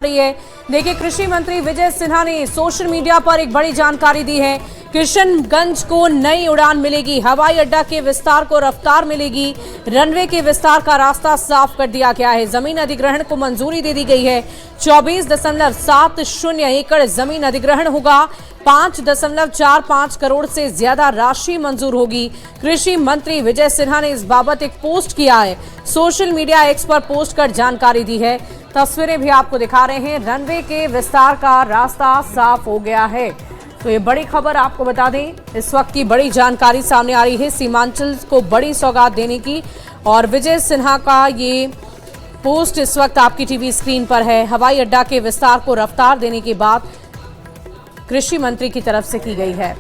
रही है। देखिए, कृषि मंत्री विजय सिन्हा ने सोशल मीडिया पर एक बड़ी जानकारी दी है। किशनगंज को नई उड़ान मिलेगी, हवाई अड्डा के विस्तार को रफ्तार मिलेगी, रनवे के विस्तार का रास्ता साफ कर दिया गया है। जमीन अधिग्रहण को मंजूरी दे दी गई है। 24.70 एकड़ जमीन अधिग्रहण होगा। 5.45 करोड़ से ज्यादा राशि मंजूर होगी। कृषि मंत्री विजय सिन्हा ने इस बाबत एक पोस्ट किया है। सोशल मीडिया एक्स पर पोस्ट कर जानकारी दी है। तस्वीरें भी आपको दिखा रहे हैं। रनवे के विस्तार का रास्ता साफ हो गया है। तो ये बड़ी खबर आपको बता दें, इस वक्त की बड़ी जानकारी सामने आ रही है सीमांचल को बड़ी सौगात देने की। और विजय सिन्हा का ये पोस्ट इस वक्त आपकी टीवी स्क्रीन पर है। हवाई अड्डा के विस्तार को रफ्तार देने की बात कृषि मंत्री की तरफ से की गई है।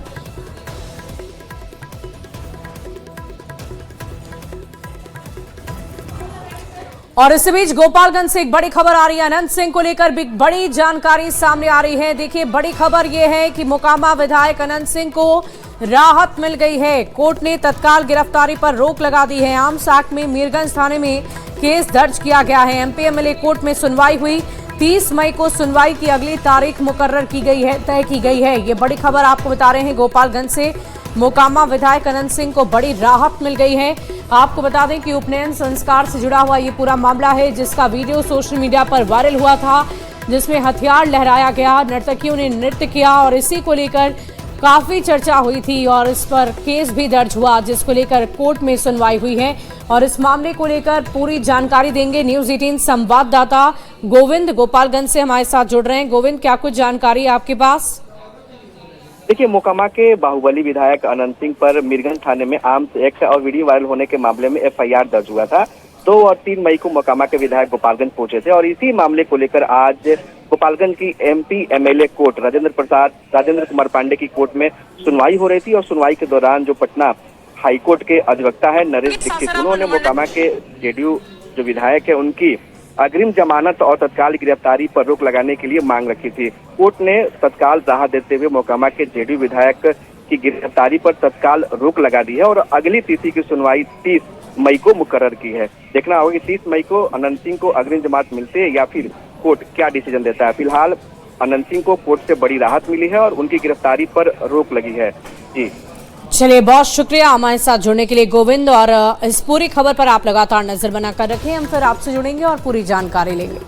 और इस बीच गोपालगंज से एक बड़ी खबर आ रही है। अनंत सिंह को लेकर भी बड़ी जानकारी सामने आ रही है। देखिए, बड़ी खबर यह है कि मोकामा विधायक अनंत सिंह को राहत मिल गई है। कोर्ट ने तत्काल गिरफ्तारी पर रोक लगा दी है। आर्म्स एक्ट में मीरगंज थाने में केस दर्ज किया गया है। एमपीएमएलए कोर्ट में सुनवाई हुई। 30 मई को सुनवाई की अगली तारीख मुकर्रर की गई है, तय की गई है। ये बड़ी खबर आपको बता रहे हैं। गोपालगंज से मोकामा विधायक अनंत सिंह को बड़ी राहत मिल गई है। आपको बता दें कि उपनयन संस्कार से जुड़ा हुआ ये पूरा मामला है, जिसका वीडियो सोशल मीडिया पर वायरल हुआ था, जिसमें हथियार लहराया गया, नर्तकियों ने नृत्य किया और इसी को लेकर काफी चर्चा हुई थी और इस पर केस भी दर्ज हुआ, जिसको लेकर कोर्ट में सुनवाई हुई है। और इस मामले को लेकर पूरी जानकारी देंगे न्यूज़ 18 संवाददाता गोविंद गोपालगंज से हमारे साथ जुड़ रहे हैं। गोविंद, क्या कुछ जानकारी है आपके पास? देखिए, मोकामा के बाहुबली विधायक अनंत सिंह पर मीरगंज थाने में आर्म्स एक्ट और वीडियो वायरल होने के मामले में एफआईआर दर्ज हुआ था। 2 और 3 मई को मोकामा के विधायक गोपालगंज पहुंचे थे और इसी मामले को लेकर आज गोपालगंज की एमपीएमएलए कोर्ट राजेंद्र कुमार पांडे की कोर्ट में सुनवाई हो रही थी। और सुनवाई के दौरान जो पटना हाईकोर्ट के अधिवक्ता है नरेश दीक्षित, उन्होंने मोकामा के जेडीयू जो विधायक है उनकी अग्रिम जमानत और तत्काल गिरफ्तारी पर रोक लगाने के लिए मांग रखी थी। कोर्ट ने तत्काल राहत देते हुए मोकामा के जेडीयू विधायक की गिरफ्तारी पर तत्काल रोक लगा दी है और अगली तिथि की सुनवाई 30 मई को मुकर्रर की है। देखना होगा कि 30 मई को अनंत सिंह को अग्रिम जमानत मिलती है या फिर कोर्ट क्या डिसीजन देता है। फिलहाल अनंत सिंह को कोर्ट से बड़ी राहत मिली है और उनकी गिरफ्तारी पर रोक लगी है। जी चलिए, बहुत शुक्रिया हमारे साथ जुड़ने के लिए गोविंद। और इस पूरी खबर पर आप लगातार नजर बनाकर रखें, हम फिर आपसे जुड़ेंगे और पूरी जानकारी लेंगे।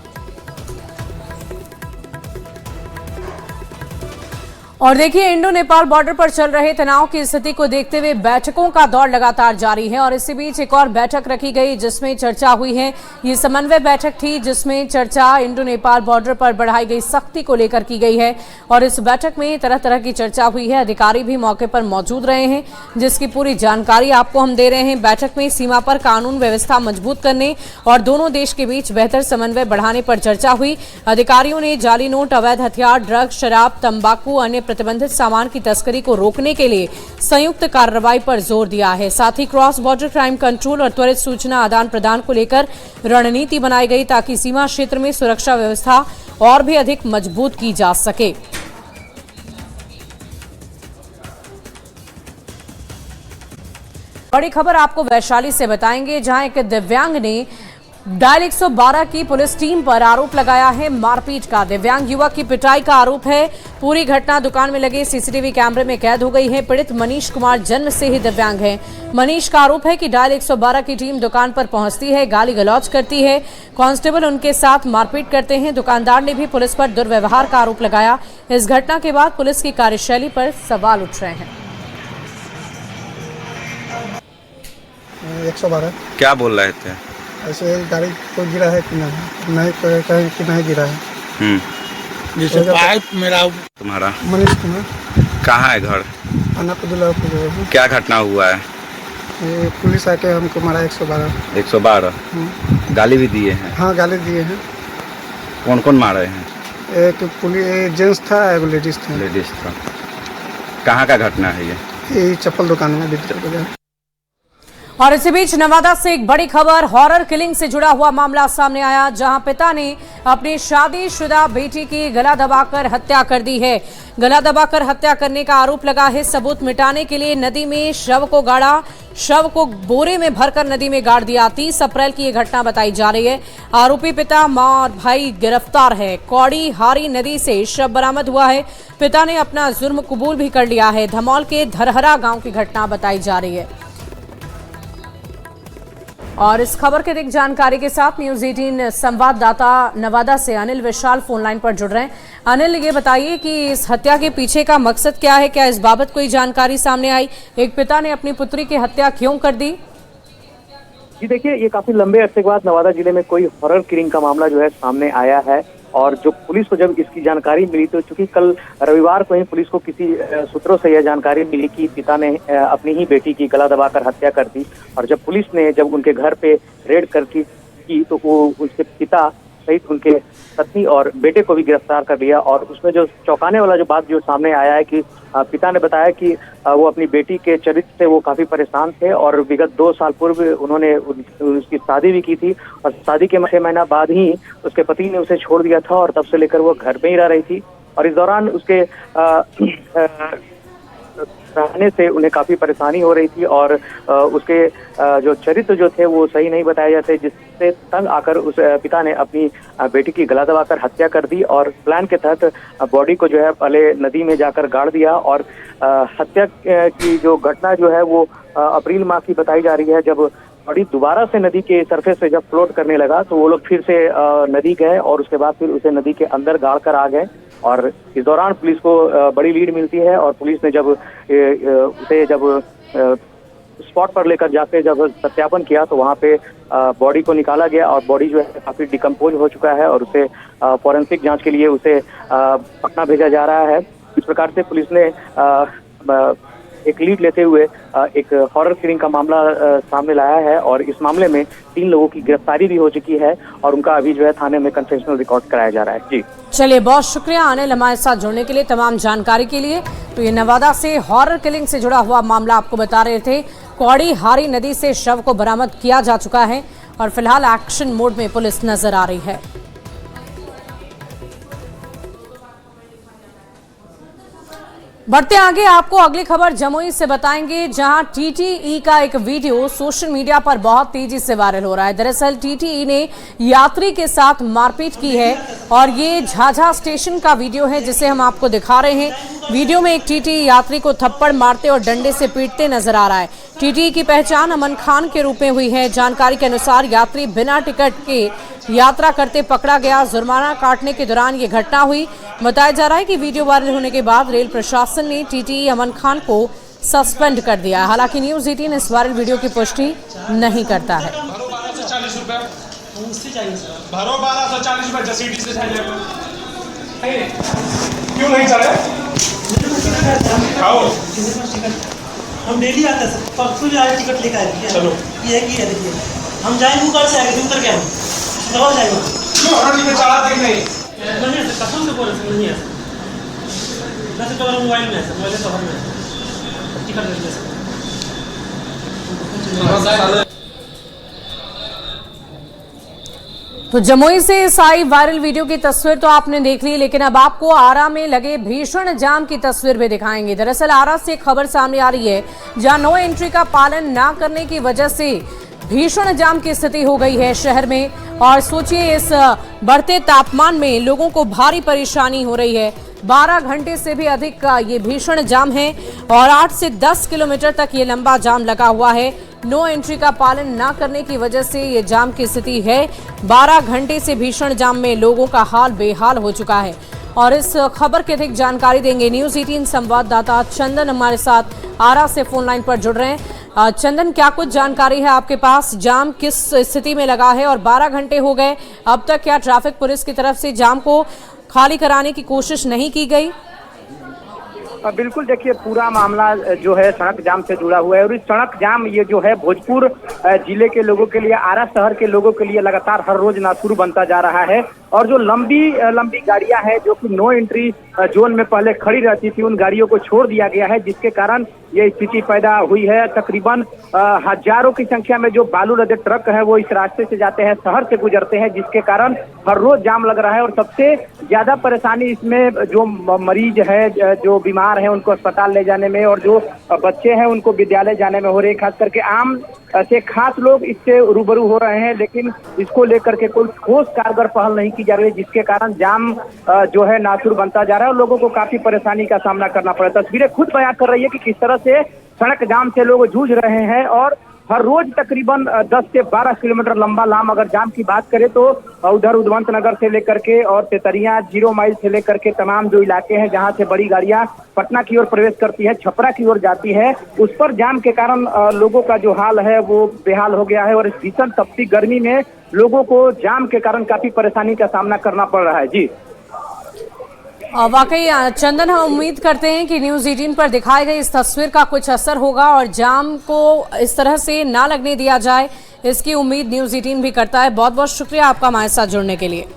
और देखिए, इंडो नेपाल बॉर्डर पर चल रहे तनाव की स्थिति को देखते हुए बैठकों का दौर लगातार जारी है। और इसी बीच एक और बैठक रखी गई जिसमें चर्चा हुई है। ये समन्वय बैठक थी जिसमें चर्चा इंडो नेपाल बॉर्डर पर बढ़ाई गई सख्ती को लेकर की गई है। और इस बैठक में तरह तरह की चर्चा हुई है। अधिकारी भी मौके पर मौजूद रहे हैं, जिसकी पूरी जानकारी आपको हम दे रहे हैं। बैठक में सीमा पर कानून व्यवस्था मजबूत करने और दोनों देश के बीच बेहतर समन्वय बढ़ाने पर चर्चा हुई। अधिकारियों ने जाली नोट, अवैध हथियार, ड्रग्स, शराब, तंबाकू, अन्य प्रतिबंधित सामान की तस्करी को रोकने के लिए संयुक्त कार्रवाई पर जोर दिया है। साथ ही क्रॉस बॉर्डर क्राइम कंट्रोल और त्वरित सूचना आदान प्रदान को लेकर रणनीति बनाई गई, ताकि सीमा क्षेत्र में सुरक्षा व्यवस्था और भी अधिक मजबूत की जा सके। बड़ी खबर आपको वैशाली से बताएंगे, जहां एक दिव्यांग ने डायल 112 की पुलिस टीम पर आरोप लगाया है मारपीट का। दिव्यांग युवक की पिटाई का आरोप है। पूरी घटना दुकान में लगे सीसीटीवी कैमरे में कैद हो गई है। पीड़ित मनीष कुमार जन्म से ही दिव्यांग है। मनीष का आरोप है कि डायल 112 की टीम दुकान पर पहुंचती है, गाली गलौज करती है, कांस्टेबल उनके साथ मारपीट करते हैं। दुकानदार ने भी पुलिस पर दुर्व्यवहार का आरोप लगाया। इस घटना के बाद पुलिस की कार्यशैली पर सवाल उठ रहे हैं। 112 क्या बोल रहे थे? ऐसे गाड़ी को गिरा है कि नहीं कहीं कि नहीं गिरा है। जैसे पाइप मेरा तुम्हारा मनीष कुमार। कहाँ है घर? अनापदुल्ला। क्या घटना हुआ है? ये पुलिस आके हमको मारा 112। 112? गाली भी दिए हैं? हाँ, गाली दिए हैं। कौन कौन मारे हैं? एक पुलिस जेंट्स था, एक लेडीज था। कहाँ का घटना है ये? ये चप्पल दुकान में डिजिटल बाजार। और इसी बीच नवादा से एक बड़ी खबर, हॉरर किलिंग से जुड़ा हुआ मामला सामने आया, जहां पिता ने अपनी शादीशुदा बेटी की गला दबाकर हत्या कर दी है। गला दबाकर हत्या करने का आरोप लगा है। सबूत मिटाने के लिए नदी में शव को गाड़ा, शव को बोरे में भरकर नदी में गाड़ दिया। 30 अप्रैल की यह घटना बताई जा रही है। आरोपी पिता, मां और भाई गिरफ्तार है। कौड़ी हारी नदी से शव बरामद हुआ है। पिता ने अपना जुर्म कबूल भी कर लिया है। धमौल के धरहरा गांव की घटना बताई जा रही है। और इस खबर के अधिक जानकारी के साथ न्यूज 18 संवाददाता नवादा से अनिल विशाल फोन लाइन पर जुड़ रहे हैं। अनिल, ये बताइए कि इस हत्या के पीछे का मकसद क्या है? क्या इस बाबत कोई जानकारी सामने आई? एक पिता ने अपनी पुत्री की हत्या क्यों कर दी? जी देखिए, ये काफी लंबे अरसे के बाद नवादा जिले में कोई हॉरर किलिंग का मामला जो है सामने आया है। और जो पुलिस को जब इसकी जानकारी मिली, तो चूंकि कल रविवार को ही पुलिस को किसी सूत्रों से यह जानकारी मिली कि पिता ने अपनी ही बेटी की गला दबाकर हत्या कर दी। और जब पुलिस ने जब उनके घर पे रेड की तो वो उसके पिता सहित उनके पत्नी और बेटे को भी गिरफ्तार कर लिया। और उसमें जो चौंकाने वाला जो बात जो सामने आया है कि पिता ने बताया कि वो अपनी बेटी के चरित्र से वो काफी परेशान थे और विगत 2 साल पूर्व उन्होंने उसकी शादी भी की थी। और शादी के 6 महीना बाद ही उसके पति ने उसे छोड़ दिया था और तब से लेकर वो घर में ही रह रही थी। और इस दौरान उसके रहने से उन्हें काफी परेशानी हो रही थी और उसके जो चरित्र जो थे वो सही नहीं बताए जाते, जिससे तंग आकर उस पिता ने अपनी बेटी की गला दबाकर हत्या कर दी। और प्लान के तहत बॉडी को जो है पहले नदी में जाकर गाड़ दिया। और हत्या की जो घटना जो है वो अप्रैल माह की बताई जा रही है। जब बॉडी दोबारा से नदी के सरफेस पे जब फ्लोट करने लगा तो वो लोग फिर से नदी गए और उसके बाद फिर उसे नदी के अंदर गाड़ कर आ गए। और इस दौरान पुलिस को बड़ी लीड मिलती है और पुलिस ने जब उसे जब स्पॉट पर लेकर जाके जब सत्यापन किया तो वहाँ पे बॉडी को निकाला गया और बॉडी जो है काफी डिकम्पोज हो चुका है और उसे फॉरेंसिक जांच के लिए उसे पटना भेजा जा रहा है। इस प्रकार से पुलिस ने एक लीड लेते हुए एक हॉरर किलिंग का मामला सामने लाया है। और इस मामले में 3 लोगों की गिरफ्तारी भी हो चुकी है और उनका अभी जो है थाने में कन्फेशनल रिकॉर्ड कराया जा रहा है। जी चलिए, बहुत शुक्रिया अनिल हमारे साथ जुड़ने के लिए, तमाम जानकारी के लिए। तो ये नवादा से हॉरर किलिंग से जुड़ा हुआ मामला आपको बता रहे थे। कौड़ी हारी नदी से शव को बरामद किया जा चुका है और फिलहाल एक्शन मोड में पुलिस नजर आ रही है। बढ़ते आगे, आपको अगली खबर जमुई से बताएंगे, जहां टीटीई का एक वीडियो सोशल मीडिया पर बहुत तेजी से वायरल हो रहा है। दरअसल टीटीई ने यात्री के साथ मारपीट की है और ये झाझा स्टेशन का वीडियो है जिसे हम आपको दिखा रहे हैं। वीडियो में एक टीटीई यात्री को थप्पड़ मारते और डंडे से पीटते नजर आ रहा है। टीटीई की पहचान अमन खान के रूप में हुई है। जानकारी के अनुसार यात्री बिना टिकट के यात्रा करते पकड़ा गया। जुर्माना काटने के दौरान ये घटना हुई। बताया जा रहा है कि वीडियो वायरल होने के बाद रेल प्रशासन ने टीटीई अमन खान को सस्पेंड कर दिया। हालांकि न्यूज 18 इस वायरल वीडियो की पुष्टि नहीं करता है। 1240 रुपए भरो, 1240 रुपए जसीडी से क्यों नहीं चले? आओ, हम डेली आते हैं, परसों जो आए टिकट लेकर आए। चलो ये है कि देखिए हम जाएंगे ऊपर से आगे उतर के हम दवा जाएगा। क्यों हर टिकट चला देख नहीं? नहीं है सर, कसम से बोल रहे नहीं है सर। वैसे तो मोबाइल में है सर, मोबाइल तो हम में टिकट ले सर। तो जमुई से इस आई वायरल वीडियो की तस्वीर तो आपने देख ली, लेकिन अब आपको आरा में लगे भीषण जाम की तस्वीर भी दिखाएंगे। दरअसल आरा से खबर सामने आ रही है, जहां नो एंट्री का पालन ना करने की वजह से भीषण जाम की स्थिति हो गई है शहर में। और सोचिए, इस बढ़ते तापमान में लोगों को भारी परेशानी हो रही है। 12 घंटे से भी अधिक का ये भीषण जाम है और 8 से 10 किलोमीटर तक ये लंबा जाम लगा हुआ है। नो एंट्री का पालन ना करने की वजह से ये जाम की स्थिति है। 12 घंटे से भीषण जाम में लोगों का हाल बेहाल हो चुका है। और इस खबर की अधिक जानकारी देंगे न्यूज 18 संवाददाता चंदन हमारे साथ आरा से फोन लाइन पर जुड़ रहे हैं। चंदन, क्या कुछ जानकारी है आपके पास? जाम किस स्थिति में लगा है और 12 घंटे हो गए, अब तक क्या ट्रैफिक पुलिस की तरफ से जाम को खाली कराने की कोशिश नहीं की गई? बिल्कुल, देखिए पूरा मामला जो है सड़क जाम से जुड़ा हुआ है और इस सड़क जाम ये जो है भोजपुर जिले के लोगों के लिए, आरा शहर के लोगों के लिए लगातार हर रोज नासुर बनता जा रहा है। और जो लंबी गाड़ियां हैं जो कि नो एंट्री जोन में पहले खड़ी रहती थी, उन गाड़ियों को छोड़ दिया गया है, जिसके कारण ये स्थिति पैदा हुई है। तकरीबन हजारों की संख्या में जो बालू लदे ट्रक है वो इस रास्ते से जाते हैं, शहर से गुजरते हैं, जिसके कारण हर रोज जाम लग रहा है। और सबसे ज्यादा परेशानी इसमें जो मरीज है, जो बीमार है, उनको अस्पताल ले जाने में, और जो बच्चे हैं उनको विद्यालय जाने में हो रही है। खास करके आम से खास लोग इससे रूबरू हो रहे हैं, लेकिन इसको लेकर के कोई ठोस कारगर पहल नहीं की जा रही है, जिसके कारण जाम जो है नासुर बनता जा रहा है और लोगों को काफी परेशानी का सामना करना पड़ रहा है। तस्वीरें खुद बयां कर रही है कि किस तरह से सड़क जाम से लोग जूझ रहे हैं। और हर रोज तकरीबन 10 से 12 किलोमीटर लंबा अगर जाम की बात करें तो उधर उद्वंत नगर से लेकर के और तेतरिया 0 माइल से लेकर के तमाम जो इलाके हैं जहां से बड़ी गाड़ियां पटना की ओर प्रवेश करती है, छपरा की ओर जाती है, उस पर जाम के कारण लोगों का जो हाल है वो बेहाल हो गया है। और इस भीषण तपती गर्मी में लोगों को जाम के कारण काफी परेशानी का सामना करना पड़ रहा है। जी वाकई चंदन, हम उम्मीद करते हैं कि न्यूज़ 18 पर दिखाई गई इस तस्वीर का कुछ असर होगा और जाम को इस तरह से ना लगने दिया जाए, इसकी उम्मीद न्यूज़ 18 भी करता है। बहुत बहुत शुक्रिया आपका हमारे साथ जुड़ने के लिए।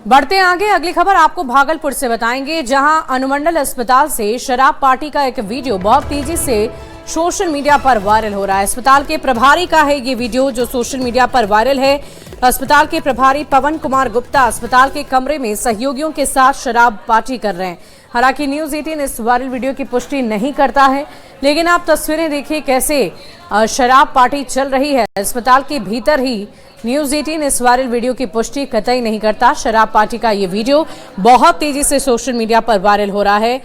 बढ़ते आगे, अगली खबर आपको भागलपुर से बताएंगे, जहां अनुमंडल अस्पताल से शराब पार्टी का एक वीडियो बहुत तेजी से सोशल मीडिया पर वायरल हो रहा है। अस्पताल के प्रभारी का है ये वीडियो जो सोशल मीडिया पर वायरल है। अस्पताल के प्रभारी पवन कुमार गुप्ता अस्पताल के कमरे में सहयोगियों के साथ शराब पार्टी कर रहे हैं। हालांकि न्यूज़ 18 इस वायरल वीडियो की पुष्टि नहीं करता है, लेकिन आप तस्वीरें देखिए कैसे शराब पार्टी चल रही है अस्पताल के भीतर ही। न्यूज़ 18 इस वायरल वीडियो की पुष्टि कतई नहीं करता। शराब पार्टी का ये वीडियो बहुत तेजी से सोशल मीडिया पर वायरल हो रहा है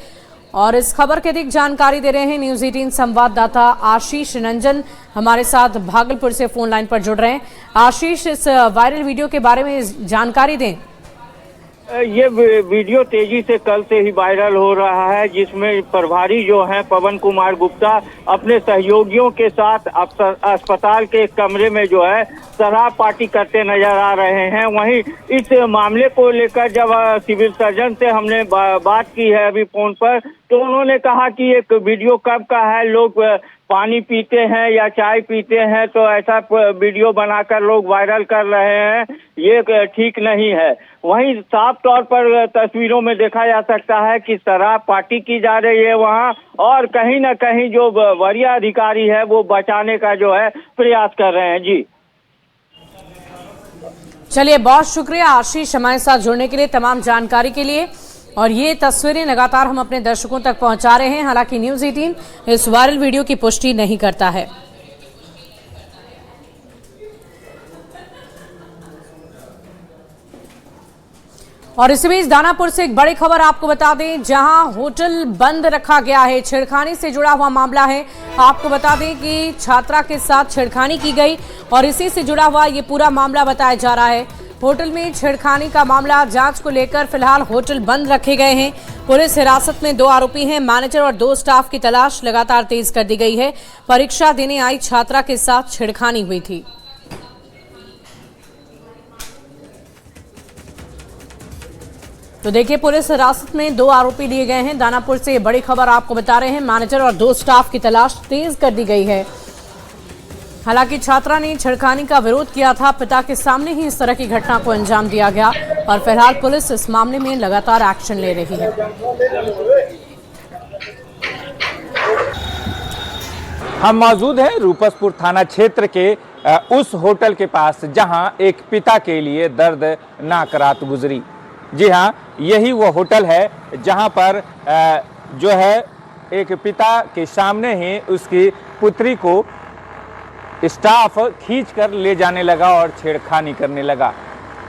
और इस खबर की अधिक जानकारी दे रहे हैं न्यूज़ 18 संवाददाता आशीष रंजन हमारे साथ भागलपुर से फोन लाइन पर जुड़ रहे हैं। आशीष, इस वायरल वीडियो के बारे में जानकारी दें। ये वीडियो तेजी से कल से ही वायरल हो रहा है, जिसमें प्रभारी जो हैं पवन कुमार गुप्ता अपने सहयोगियों के साथ अस्पताल के कमरे में जो है शराब पार्टी करते नजर आ रहे हैं। वहीं इस मामले को लेकर जब सिविल सर्जन से हमने बात की है अभी फोन पर, तो उन्होंने कहा कि एक वीडियो कब का है, लोग पानी पीते हैं या चाय पीते हैं तो ऐसा वीडियो बनाकर लोग वायरल कर रहे हैं, ये ठीक नहीं है। वहीं साफ तौर पर तस्वीरों में देखा जा सकता है कि शराब पार्टी की जा रही है वहां, और कहीं न कहीं जो वरीय अधिकारी है वो बचाने का जो है प्रयास कर रहे हैं। जी चलिए, बहुत शुक्रिया आशीष हमारे साथ जुड़ने के लिए, तमाम जानकारी के लिए। और ये तस्वीरें लगातार हम अपने दर्शकों तक पहुंचा रहे हैं। हालांकि न्यूज़ 18 इस वायरल वीडियो की पुष्टि नहीं करता है। और इसी बीच दानापुर से एक बड़ी खबर आपको बता दें, जहां होटल बंद रखा गया है। छेड़खानी से जुड़ा हुआ मामला है। आपको बता दें कि छात्रा के साथ छेड़खानी की गई और इसी से जुड़ा हुआ ये पूरा मामला बताया जा रहा है। होटल में छेड़खानी का मामला, जांच को लेकर फिलहाल होटल बंद रखे गए हैं। पुलिस हिरासत में 2 आरोपी हैं। मैनेजर और 2 स्टाफ की तलाश लगातार तेज कर दी गई है। परीक्षा देने आई छात्रा के साथ छेड़खानी हुई थी। तो देखिए, पुलिस हिरासत में 2 आरोपी लिए गए हैं। दानापुर से बड़ी खबर आपको बता रहे हैं, मैनेजर और 2 स्टाफ की तलाश तेज कर दी गई है। हालांकि छात्रा ने छेड़खानी का विरोध किया था, पिता के सामने ही इस तरह की घटना को अंजाम दिया गया और फिलहाल पुलिस इस मामले में लगातार एक्शन ले रही है। हम मौजूद हैं रूपसपुर थाना क्षेत्र के उस होटल के पास जहां एक पिता के लिए दर्दनाक रात गुजरी। जी हां, यही वो होटल है जहां पर जो है एक पिता के सामने ही उसकी पुत्री को स्टाफ खींचकर ले जाने लगा और छेड़खानी करने लगा।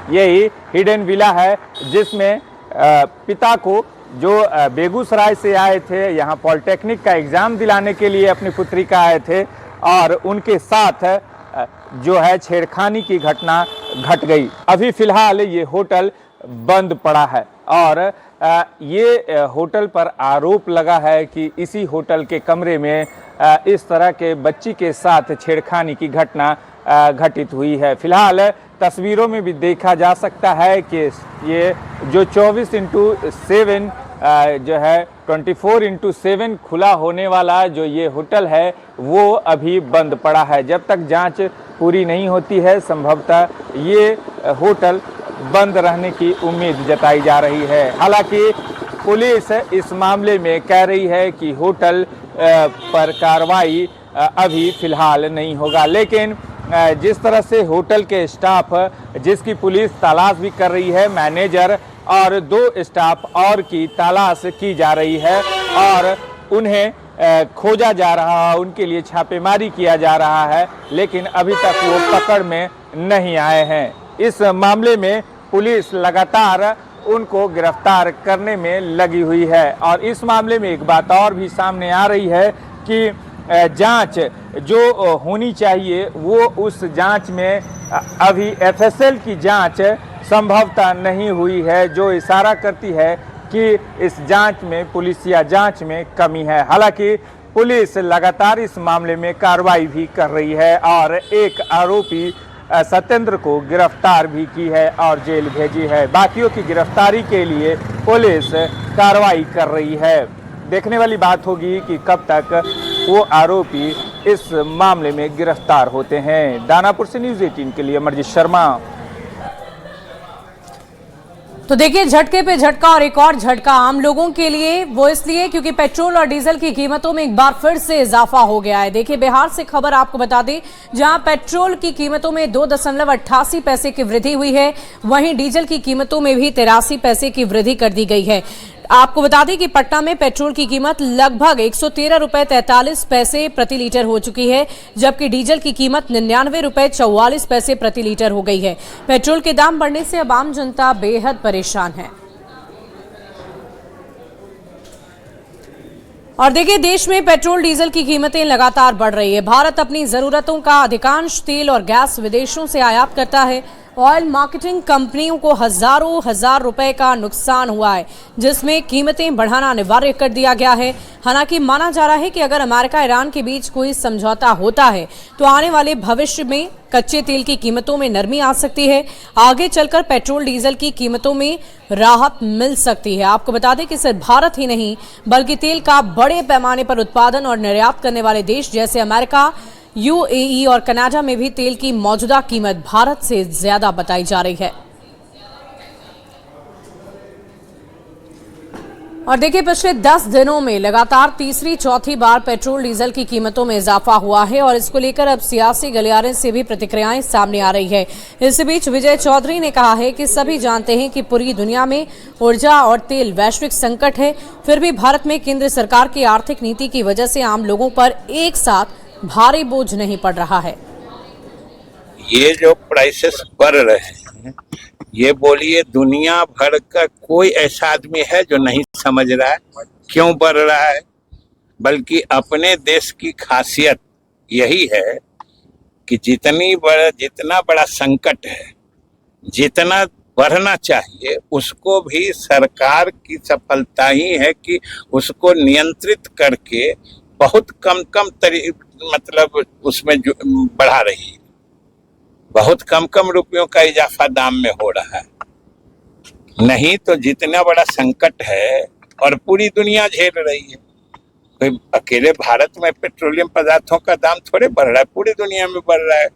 यही हिडन विला है जिसमें पिता को जो बेगूसराय से आए थे, यहाँ पॉलिटेक्निक का एग्ज़ाम दिलाने के लिए अपनी पुत्री का आए थे और उनके साथ जो है छेड़खानी की घटना घट गई। अभी फ़िलहाल ये होटल बंद पड़ा है और ये होटल पर आरोप लगा है कि इसी होटल के कमरे में इस तरह के बच्ची के साथ छेड़खानी की घटना घटित हुई है। फिलहाल तस्वीरों में भी देखा जा सकता है कि ये जो 24/7 जो है 24/7 खुला होने वाला जो ये होटल है वो अभी बंद पड़ा है। जब तक जांच पूरी नहीं होती है संभवतः ये होटल बंद रहने की उम्मीद जताई जा रही है। हालांकि पुलिस इस मामले में कह रही है कि होटल पर कार्रवाई अभी फिलहाल नहीं होगा, लेकिन जिस तरह से होटल के स्टाफ जिसकी पुलिस तलाश भी कर रही है, मैनेजर और 2 स्टाफ और की तलाश की जा रही है और उन्हें खोजा जा रहा है, उनके लिए छापेमारी किया जा रहा है, लेकिन अभी तक वो पकड़ में नहीं आए हैं। इस मामले में पुलिस लगातार उनको गिरफ्तार करने में लगी हुई है और इस मामले में एक बात और भी सामने आ रही है कि जांच जो होनी चाहिए वो उस जांच में अभी एफएसएल की जांच संभवतः नहीं हुई है, जो इशारा करती है कि इस जांच में, पुलिसिया जांच में कमी है। हालांकि पुलिस लगातार इस मामले में कार्रवाई भी कर रही है और एक आरोपी सत्येंद्र को गिरफ्तार भी की है और जेल भेजी है। बाकियों की गिरफ्तारी के लिए पुलिस कार्रवाई कर रही है। देखने वाली बात होगी कि कब तक वो आरोपी इस मामले में गिरफ्तार होते हैं। दानापुर से न्यूज़ 18 के लिए अमरजीत शर्मा। तो देखिए, झटके पे झटका और एक और झटका आम लोगों के लिए, वो इसलिए क्योंकि पेट्रोल और डीजल की कीमतों में एक बार फिर से इजाफा हो गया है। देखिए, बिहार से खबर आपको बता दें, जहां पेट्रोल की कीमतों में 2.88 पैसे की वृद्धि हुई है, वहीं डीजल की कीमतों में भी 83 पैसे की वृद्धि कर दी गई है। आपको बता दें कि पटना में पेट्रोल की कीमत लगभग 113 रुपए 43 पैसे प्रति लीटर हो चुकी है, जबकि डीजल की कीमत 99 रुपए 44 पैसे प्रति लीटर हो गई है। पेट्रोल के दाम बढ़ने से अब आम जनता बेहद परेशान है। और देखिए, देश में पेट्रोल डीजल की कीमतें लगातार बढ़ रही है। भारत अपनी जरूरतों का अधिकांश तेल और गैस विदेशों से आयात करता है। ऑयल मार्केटिंग कंपनियों को हजारों हजार रुपए का नुकसान हुआ है, जिसमें कीमतें बढ़ाना अनिवार्य कर दिया गया है। हालांकि माना जा रहा है कि अगर अमेरिका ईरान के बीच कोई समझौता होता है तो आने वाले भविष्य में कच्चे तेल की कीमतों में नरमी आ सकती है। आगे चलकर पेट्रोल डीजल की कीमतों में राहत मिल सकती है। आपको बता दें कि सिर्फ भारत ही नहीं बल्कि तेल का बड़े पैमाने पर उत्पादन और निर्यात करने वाले देश जैसे अमेरिका, यूएई और कनाडा में भी तेल की मौजूदा कीमत भारत से ज्यादा बताई जा रही है। और देखिए, पिछले 10 दिनों में लगातार तीसरी चौथी बार पेट्रोल डीजल की कीमतों में इजाफा हुआ है और इसको लेकर अब सियासी गलियारे से भी प्रतिक्रियाएं सामने आ रही है। इस बीच विजय चौधरी ने कहा है कि सभी जानते हैं कि पूरी दुनिया में ऊर्जा और तेल वैश्विक संकट है, फिर भी भारत में केंद्र सरकार की आर्थिक नीति की वजह से आम लोगों पर एक साथ भारी बोझ नहीं पड़ रहा है। ये जो प्राइसेस बढ़ रहे हैं, ये बोलिए दुनिया भर का कोई ऐसा आदमी है जो नहीं समझ रहा है क्यों बढ़ रहा है, बल्कि अपने देश की खासियत यही है कि जितना बड़ा संकट है, जितना बढ़ना चाहिए, उसको भी सरकार की सफलता ही है कि उसको नियंत्रित करके बहुत कम मतलब उसमें बढ़ा रही है। बहुत कम रुपयों का इजाफा दाम में हो रहा है। नहीं तो जितना बड़ा संकट है और पूरी दुनिया झेल रही है, कोई अकेले भारत में पेट्रोलियम पदार्थों का दाम थोड़े बढ़ रहा है, पूरी दुनिया में बढ़ रहा है।